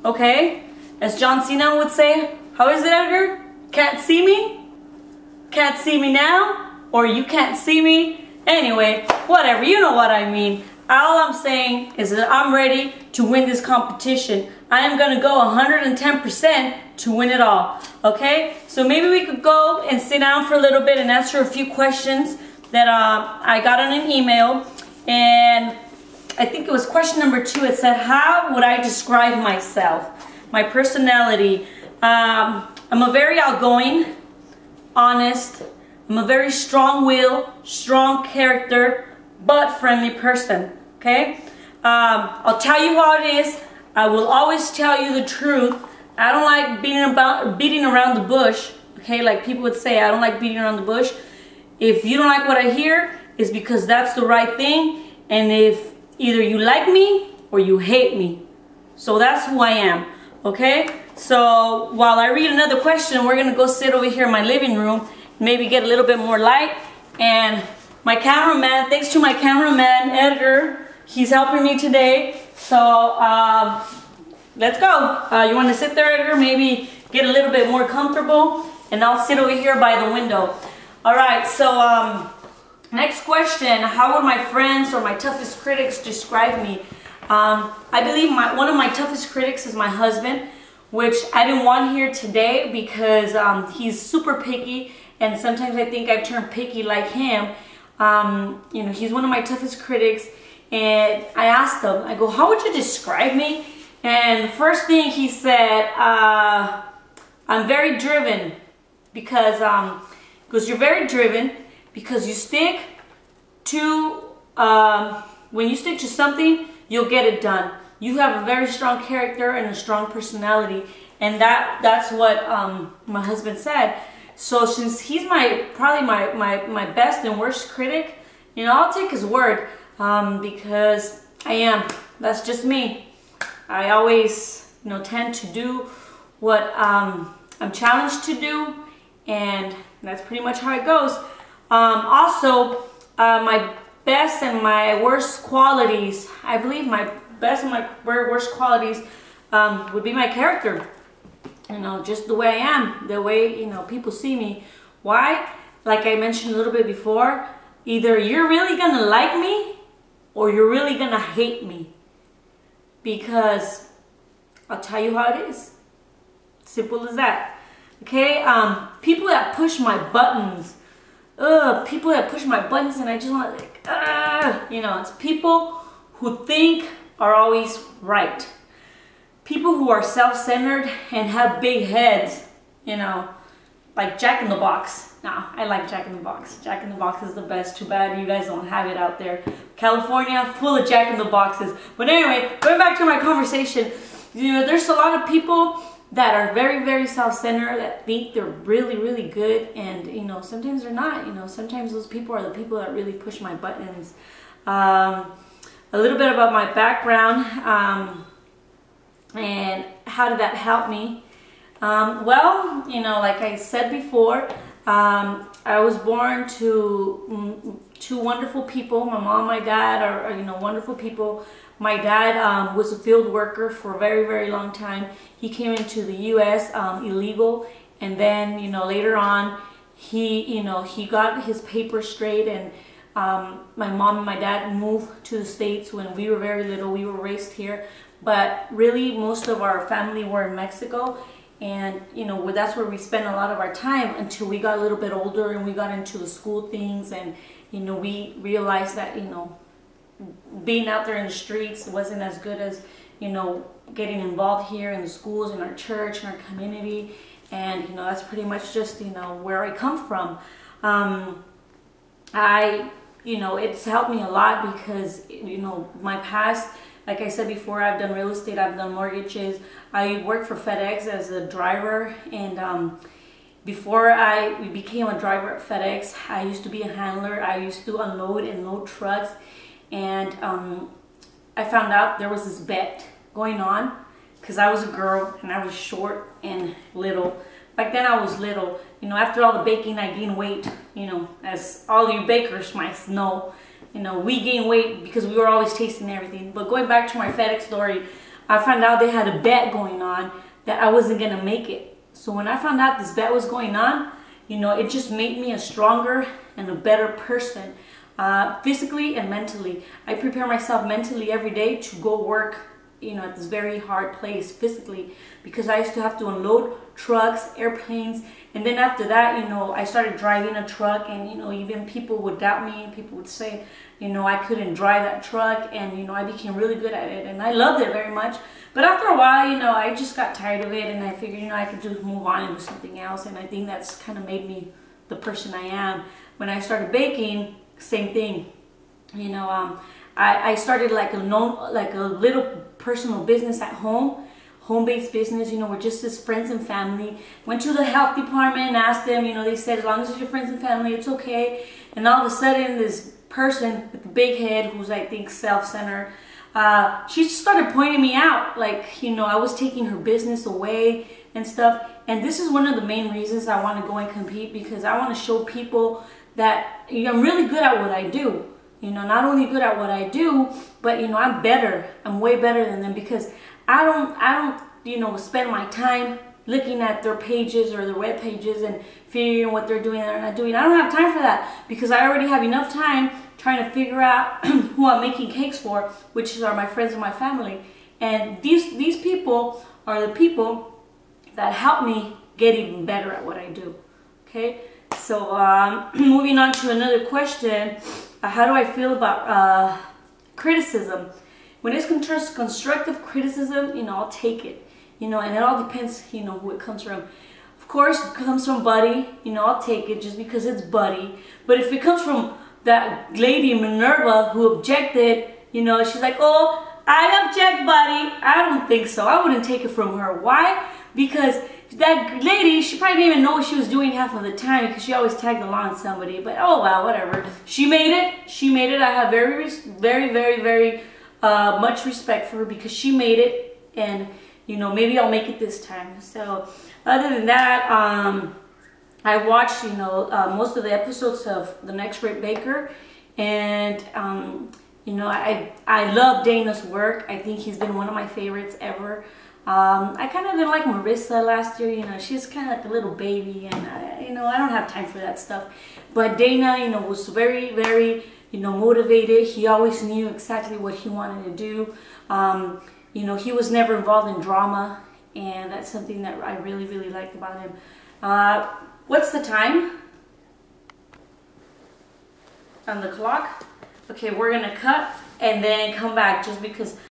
okay? As John Cena would say, how is it, Edgar? Can't see me? Can't see me now? Or you can't see me? Anyway, whatever, you know what I mean. All I'm saying is that I'm ready to win this competition. I am gonna go 110% to win it all, okay? So maybe we could go and sit down for a little bit and answer a few questions that I got on an email. And I think it was question number 2. It said, how would I describe myself? My personality. I'm a very outgoing, honest, I'm a very strong-willed, strong character, but friendly person, okay? I'll tell you how it is. I will always tell you the truth. I don't like beating around the bush, okay? Like people would say, I don't like beating around the bush. If you don't like what I hear, it's because that's the right thing. And if either you like me or you hate me. So that's who I am, okay? So while I read another question, we're gonna go sit over here in my living room, maybe get a little bit more light. And my cameraman, thanks to my cameraman, Edgar, he's helping me today. So let's go. You wanna sit there, Edgar? Maybe get a little bit more comfortable, and I'll sit over here by the window. All right, so next question, how would my friends or my toughest critics describe me? I believe one of my toughest critics is my husband, which I didn't want here today because he's super picky, and sometimes I think I've turned picky like him. You know, he's one of my toughest critics, and I asked him, I go, how would you describe me? And the first thing he said, I'm very driven, because you're very driven because you stick to, when you stick to something, you'll get it done. You have a very strong character and a strong personality, and that's what my husband said. So since he's probably my best and worst critic, you know, I'll take his word, because I am. That's just me. I always, you know, tend to do what I'm challenged to do, and that's pretty much how it goes. Also, my best and my worst qualities, I believe my best and my worst qualities would be my character. You know, just the way I am, the way, you know, people see me. Why? Like I mentioned a little bit before, either you're really gonna like me or you're really gonna hate me. Because I'll tell you how it is. Simple as that. Okay? People that push my buttons. People that push my buttons and I just want to like, you know, it's people who think are always right. People who are self-centered and have big heads, you know, like Jack in the Box. No, I like Jack in the Box. Jack in the Box is the best. Too bad you guys don't have it out there. California, full of Jack in the Boxes. But anyway, going back to my conversation, you know, there's a lot of people that are very, very self-centered, that think they're really, really good, and, you know, sometimes they're not. You know, sometimes those people are the people that really push my buttons. A little bit about my background, and how did that help me? Well, you know, like I said before, I was born to two wonderful people. My mom and my dad are, you know, wonderful people. My dad was a field worker for a very, very long time. He came into the U.S. Illegal, and then, you know, later on, he got his papers straight, and my mom and my dad moved to the States when we were very little. We were raised here, but really most of our family were in Mexico, and, you know, that's where we spent a lot of our time until we got a little bit older and we got into the school things, and, you know, we realized that, you know, being out there in the streets wasn't as good as, you know, getting involved here in the schools, in our church, in our community. And, you know, that's pretty much just, you know, where I come from. You know, it's helped me a lot because, you know, my past, like I said before, I've done real estate, I've done mortgages. I worked for FedEx as a driver, and before I became a driver at FedEx, I used to be a handler. I used to unload and load trucks. And I found out there was this bet going on because I was a girl and I was short and little. Back then I was little. You know, after all the baking, I gained weight, you know, as all you bakers might know. You know, we gained weight because we were always tasting everything. But going back to my FedEx story, I found out they had a bet going on that I wasn't gonna make it. So when I found out this bet was going on, you know, it just made me a stronger and a better person, physically and mentally. I prepare myself mentally every day to go work, you know, at this very hard place physically, because I used to have to unload trucks, airplanes, and then after that, you know, I started driving a truck, and you know, even people would doubt me. People would say, you know, I couldn't drive that truck, and you know, I became really good at it, and I loved it very much. But after a while, you know, I just got tired of it, and I figured, you know, I could just move on and do something else, and I think that's kind of made me the person I am. When I started baking, same thing. You know, I started like a little personal business at home, home-based business. You know, we're just as friends and family. Went to the health department and asked them, you know, they said as long as it's your friends and family, it's okay. And all of a sudden, this person with the big head, who's I think self-centered, she just started pointing me out, like, you know, I was taking her business away and stuff. And this is one of the main reasons I want to go and compete, because I want to show people that, you know, I'm really good at what I do. You know, not only good at what I do, but you know, I'm better. I'm way better than them, because I don't, you know, spend my time looking at their pages or their web pages and figuring what they're doing and they're not doing. I don't have time for that, because I already have enough time trying to figure out who I'm making cakes for, which are my friends and my family. And these people are the people that help me get even better at what I do. Okay, so moving on to another question. How do I feel about criticism? When it's constructive criticism, you know, I'll take it. You know, and it all depends, you know, who it comes from. Of course, if it comes from Buddy, you know, I'll take it just because it's Buddy. But if it comes from that lady Minerva who objected, you know, she's like, oh, I object, Buddy. I don't think so. I wouldn't take it from her. Why? Because that lady, she probably didn't even know what she was doing half of the time, because she always tagged along with somebody. But oh well, whatever. She made it. She made it. I have very much respect for her, because she made it, and you know, maybe I'll make it this time. So other than that, I watched, you know, most of the episodes of The Next Great Baker, and you know, I love Dana's work. I think he's been one of my favorites ever. I kind of didn't like Marissa last year. You know, she's kind of like a little baby, and you know, I don't have time for that stuff. But Dana, you know, was very, you know, motivated. He always knew exactly what he wanted to do. You know, he was never involved in drama, and that's something that I really liked about him. What's the time on the clock? Okay, we're gonna cut and then come back, just because